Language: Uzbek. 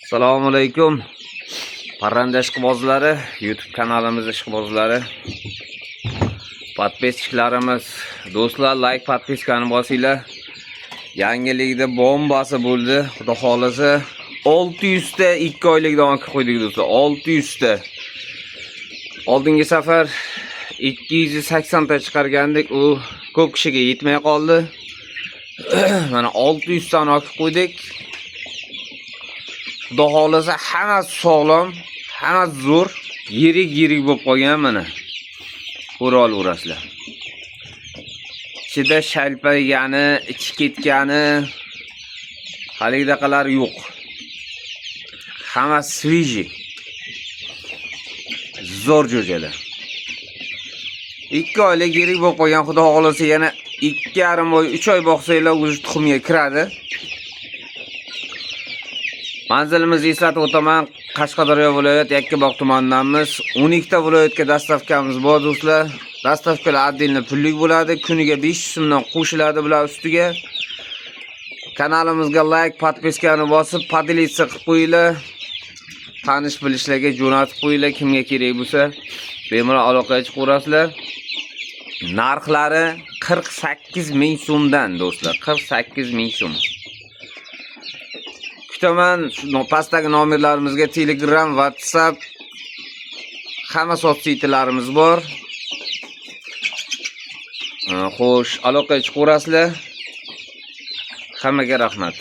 Assalomu alaykum. Parranda ishqibozlari, YouTube kanalimiz ishqibozlari. Podpischilarimiz, do'stlar, like, podpiskani bosinglar. Yangilikda bombasi bo'ldi. Xudo xolasa 600 ta 2 oylikdan olib qo'ydik do'stlar. 600 ta. Oldingi safar 280 ta chiqargandik. U ko'p kishiga yetmay qoldi. Mana 600 tani olib qo'ydik. Xudo xolasa hammasi sog'lom, hammasi zo'r, yirik bo'lib qolgan mana. Ko'ra olaverasizlar. Ichida shalpaygani, ichi ketgani, haligidaqalar yo'q. Hammasi sviji. Zo'r jo'jalar. 2 oylik yirik bo'lib qolgan, xudo xolasa yana 2,5 oy, 3 oy boqsanglar o'zi tuxumga kiradi. Manzilimizni eslatib o'taman. Qashqadaryo viloyat Yakkabog' tumanidamiz. 12 ta viloyatga dastavkamiz bor do'stlar. Dastavkalar отдельно pullik bo'ladi. Kuniga 500 so'mdan qo'shiladi bular ustiga. Kanalimizga like, podpiskani bosib, podelitsiya qilib qo'yinglar. Tanish bilishlarga jo'natib qo'yinglar, kimga kerak bo'lsa, bemalol aloqaga chiqaverasizlar. Narxlari 48 ming so'mdan do'stlar, 48 ming so'm. Kutaman, pastdagi nomerlarimizga Telegram, WhatsApp, hamma sotsaytlarimiz bor. Xo'sh, aloqaga chiqaverasizlar. Hammaga rahmat.